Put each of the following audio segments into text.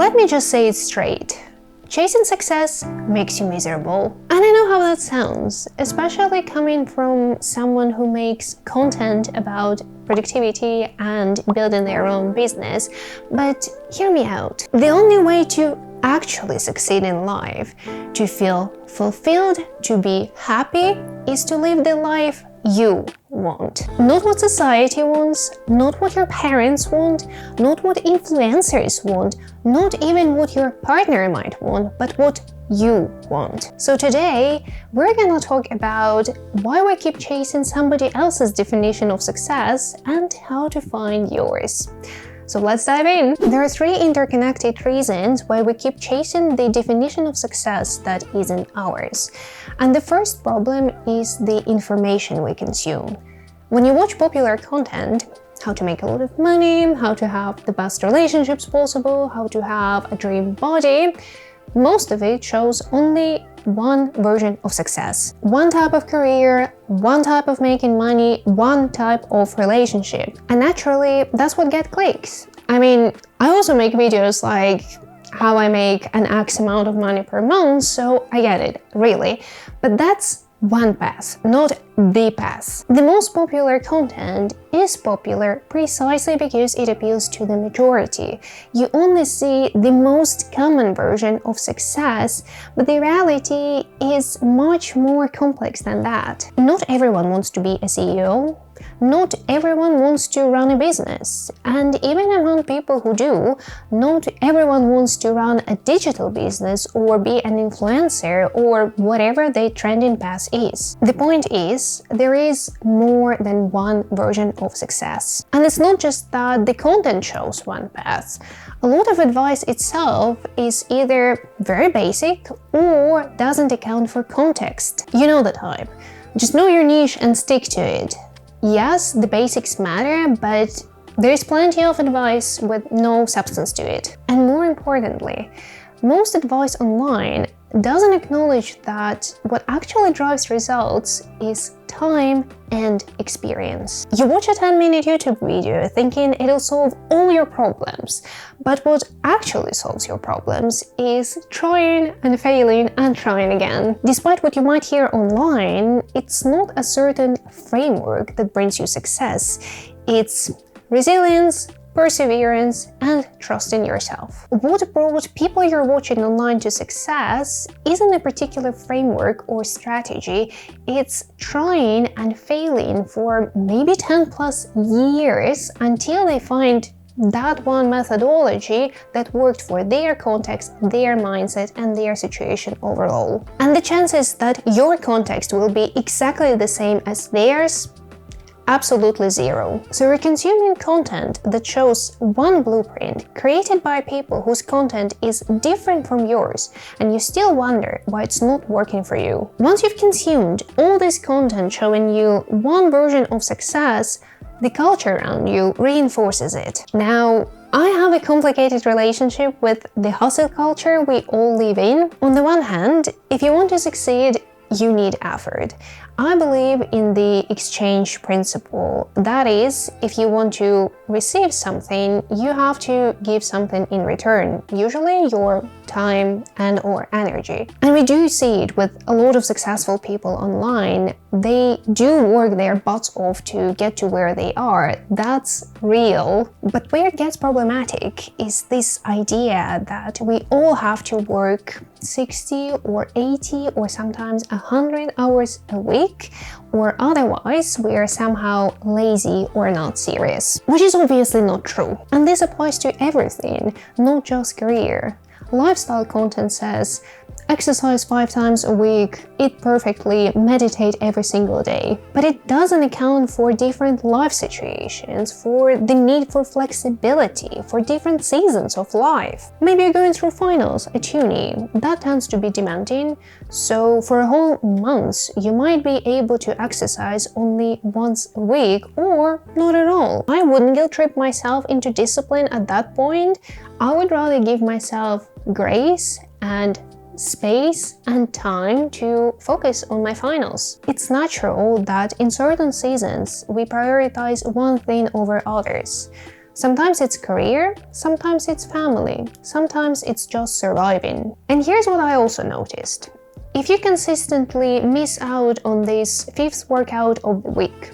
Let me just say it straight. Chasing success makes you miserable. And I know how that sounds, especially coming from someone who makes content about productivity and building their own business. But hear me out. The only way to actually succeed in life, to feel fulfilled, to be happy, is to live the life you want. Not what society wants, not what your parents want, not what influencers want, not even what your partner might want, but what you want. So today, we're gonna talk about why we keep chasing somebody else's definition of success and how to find yours. So let's dive in. There are 3 interconnected reasons why we keep chasing the definition of success that isn't ours. And the first problem is the information we consume. When you watch popular content, how to make a lot of money, how to have the best relationships possible, how to have a dream body, most of it shows only one version of success. One type of career, one type of making money, one type of relationship. And naturally, that's what gets clicks. I mean, I also make videos like how I make an X amount of money per month, so I get it, really. But that's one path, not the path. The most popular content is popular precisely because it appeals to the majority. You only see the most common version of success, but the reality is much more complex than that. Not everyone wants to be a CEO. Not everyone wants to run a business. And even among people who do, not everyone wants to run a digital business or be an influencer or whatever the trending path is. The point is, there is more than one version of success. And it's not just that the content shows one path. A lot of advice itself is either very basic or doesn't account for context. You know the type. Just know your niche and stick to it. Yes, the basics matter, but there's plenty of advice with no substance to it. And more importantly, most advice online doesn't acknowledge that what actually drives results is time and experience. You watch a 10-minute YouTube video thinking it'll solve all your problems, but what actually solves your problems is trying and failing and trying again. Despite what you might hear online, it's not a certain framework that brings you success. It's resilience, perseverance, and trust in yourself. What brought people you're watching online to success isn't a particular framework or strategy, it's trying and failing for maybe 10 plus years until they find that one methodology that worked for their context, their mindset, and their situation overall. And the chances that your context will be exactly the same as theirs, absolutely zero. So you're consuming content that shows one blueprint created by people whose content is different from yours, and you still wonder why it's not working for you. Once you've consumed all this content showing you one version of success, the culture around you reinforces it. Now, I have a complicated relationship with the hustle culture we all live in. On the one hand, if you want to succeed, you need effort. I believe in the exchange principle. That is, if you want to receive something, you have to give something in return, usually your time and or energy. And we do see it with a lot of successful people online. They do work their butts off to get to where they are. That's real. But where it gets problematic is this idea that we all have to work 60 or 80 or sometimes 100 hours a week, or otherwise we are somehow lazy or not serious. Which is obviously not true. And this applies to everything, not just career. Lifestyle content says, exercise 5 times a week, eat perfectly, meditate every single day. But it doesn't account for different life situations, for the need for flexibility, for different seasons of life. Maybe you're going through finals at uni. That tends to be demanding. So for a whole month, you might be able to exercise only once a week or not at all. I wouldn't guilt trip myself into discipline at that point. I would rather give myself grace and space and time to focus on my finals. It's natural that in certain seasons we prioritize one thing over others. Sometimes it's career, sometimes it's family, sometimes it's just surviving. And here's what I also noticed. If you consistently miss out on this 5th workout of the week,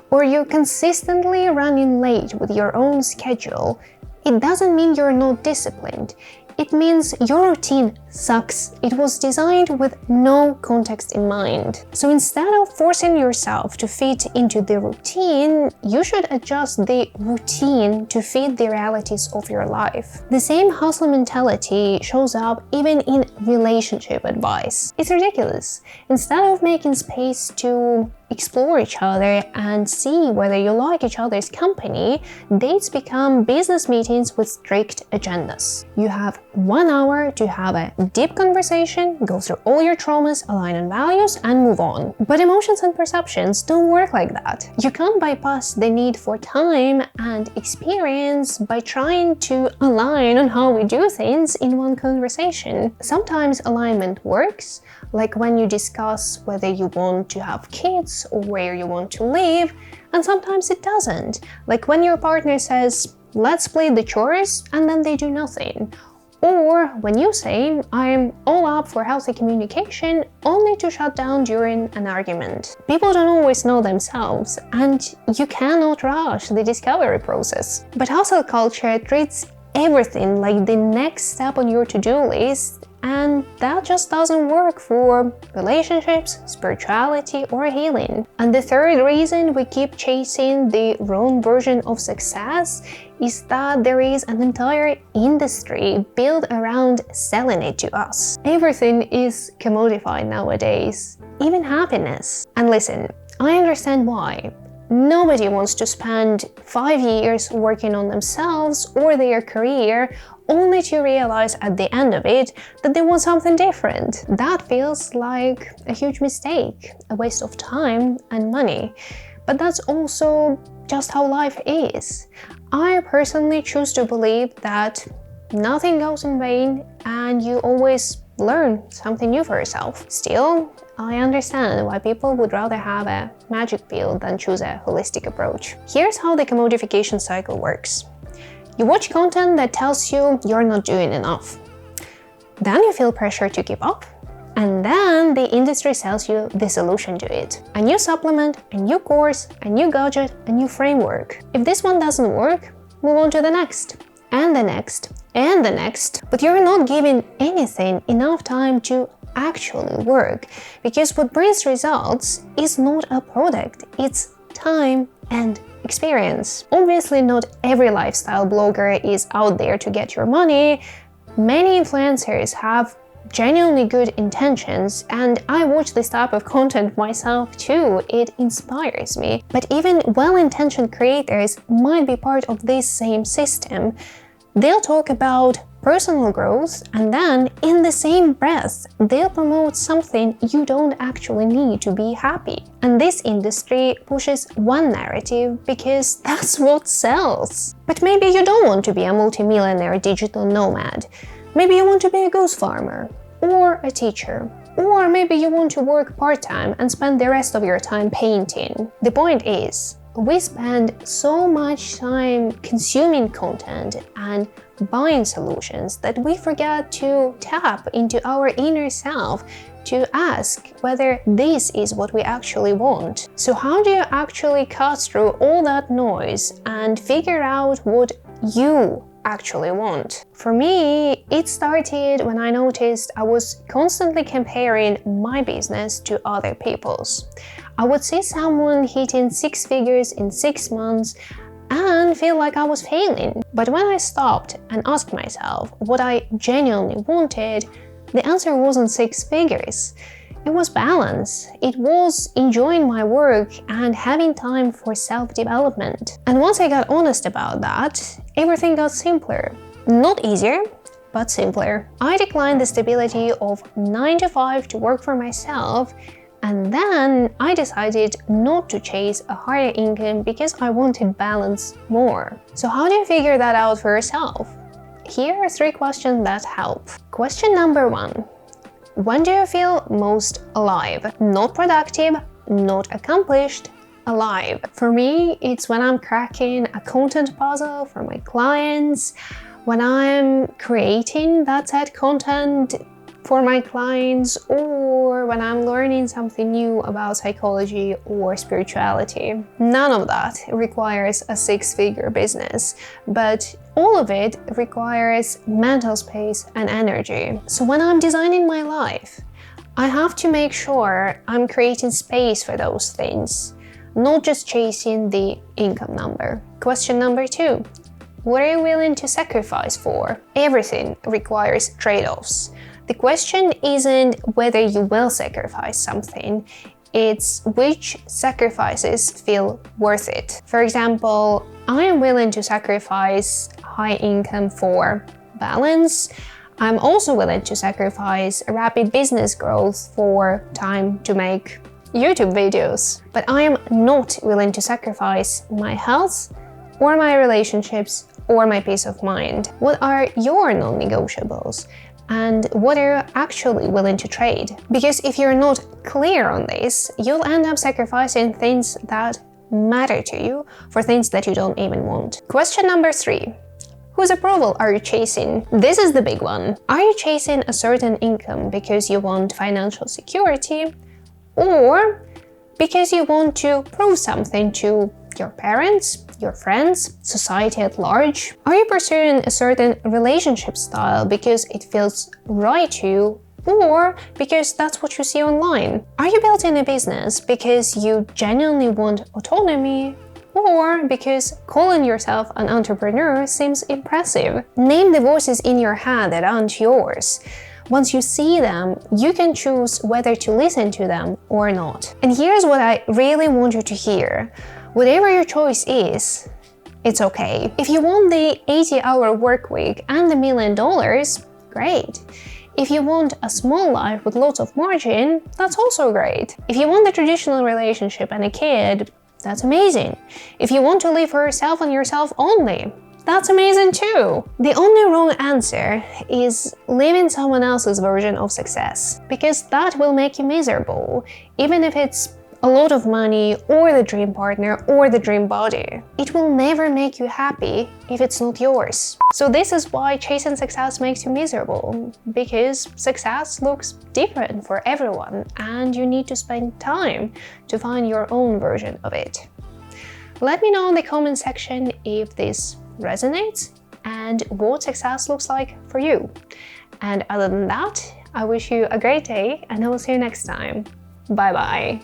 or you're consistently running late with your own schedule, it doesn't mean you're not disciplined. It means your routine sucks. It was designed with no context in mind. So instead of forcing yourself to fit into the routine, you should adjust the routine to fit the realities of your life. The same hustle mentality shows up even in relationship advice. It's ridiculous. Instead of making space to explore each other and see whether you like each other's company, dates become business meetings with strict agendas. You have 1 hour to have a deep conversation, go through all your traumas, align on values, and move on. But emotions and perceptions don't work like that. You can't bypass the need for time and experience by trying to align on how we do things in one conversation. Sometimes alignment works, like when you discuss whether you want to have kids or where you want to live, and sometimes it doesn't, like when your partner says, let's split the chores, and then they do nothing. Or when you say, I'm all up for healthy communication, only to shut down during an argument. People don't always know themselves, and you cannot rush the discovery process. But hustle culture treats everything like the next step on your to-do list, and that just doesn't work for relationships, spirituality, or healing. And the third reason we keep chasing the wrong version of success is that there is an entire industry built around selling it to us. Everything is commodified nowadays, even happiness. And listen, I understand why. Nobody wants to spend 5 years working on themselves or their career only to realize at the end of it that they want something different. That feels like a huge mistake, a waste of time and money. But that's also just how life is. I personally choose to believe that nothing goes in vain and you always learn something new for yourself. Still, I understand why people would rather have a magic pill than choose a holistic approach. Here's how the commodification cycle works. You watch content that tells you you're not doing enough. Then you feel pressure to keep up. And then the industry sells you the solution to it. A new supplement, a new course, a new gadget, a new framework. If this one doesn't work, move on to the next. And the next. And the next. But you're not giving anything enough time to actually work. Because what brings results is not a product, it's time and experience. Obviously, not every lifestyle blogger is out there to get your money. Many influencers have genuinely good intentions, and I watch this type of content myself too. It inspires me. But even well-intentioned creators might be part of this same system. They'll talk about personal growth, and then in the same breath, they'll promote something you don't actually need to be happy. And this industry pushes one narrative because that's what sells. But maybe you don't want to be a multimillionaire digital nomad. Maybe you want to be a goose farmer, or a teacher, or maybe you want to work part-time and spend the rest of your time painting. The point is, we spend so much time consuming content and buying solutions that we forget to tap into our inner self to ask whether this is what we actually want. So how do you actually cut through all that noise and figure out what you actually want? For me, it started when I noticed I was constantly comparing my business to other people's. I would see someone hitting 6 figures in 6 months and feel like I was failing. But when I stopped and asked myself what I genuinely wanted, the answer wasn't 6 figures. It was balance. It was enjoying my work and having time for self-development. And once I got honest about that, everything got simpler. Not easier, but simpler. I declined the stability of 9 to 5 to work for myself, and then I decided not to chase a higher income because I wanted balance more. So how do you figure that out for yourself? Here are 3 questions that help. Question number 1. When do you feel most alive? Not productive, not accomplished, alive. For me, it's when I'm cracking a content puzzle for my clients, when I'm creating that set content for my clients, or when I'm learning something new about psychology or spirituality. None of that requires a six-figure business, but all of it requires mental space and energy. So when I'm designing my life, I have to make sure I'm creating space for those things, not just chasing the income number. Question number 2. What are you willing to sacrifice for? Everything requires trade-offs. The question isn't whether you will sacrifice something, it's which sacrifices feel worth it. For example, I am willing to sacrifice high income for balance. I'm also willing to sacrifice rapid business growth for time to make YouTube videos. But I am not willing to sacrifice my health or my relationships or my peace of mind. What are your non-negotiables? And what are you actually willing to trade? Because if you're not clear on this, you'll end up sacrificing things that matter to you for things that you don't even want. Question number 3. Whose approval are you chasing? This is the big one. Are you chasing a certain income because you want financial security, or because you want to prove something to your parents, your friends, society at large? Are you pursuing a certain relationship style because it feels right to you, or because that's what you see online? Are you building a business because you genuinely want autonomy, or because calling yourself an entrepreneur seems impressive? Name the voices in your head that aren't yours. Once you see them, you can choose whether to listen to them or not. And here's what I really want you to hear. Whatever your choice is, it's okay. If you want the 80-hour work week and $1 million, great. If you want a small life with lots of margin, that's also great. If you want the traditional relationship and a kid, that's amazing. If you want to live for yourself and yourself only, that's amazing too. The only wrong answer is living someone else's version of success, because that will make you miserable, even if it's a lot of money or the dream partner or the dream body. It will never make you happy if it's not yours. So this is why chasing success makes you miserable, because success looks different for everyone and you need to spend time to find your own version of it. Let me know in the comment section if this resonates and what success looks like for you. And other than that, I wish you a great day and I will see you next time. Bye bye.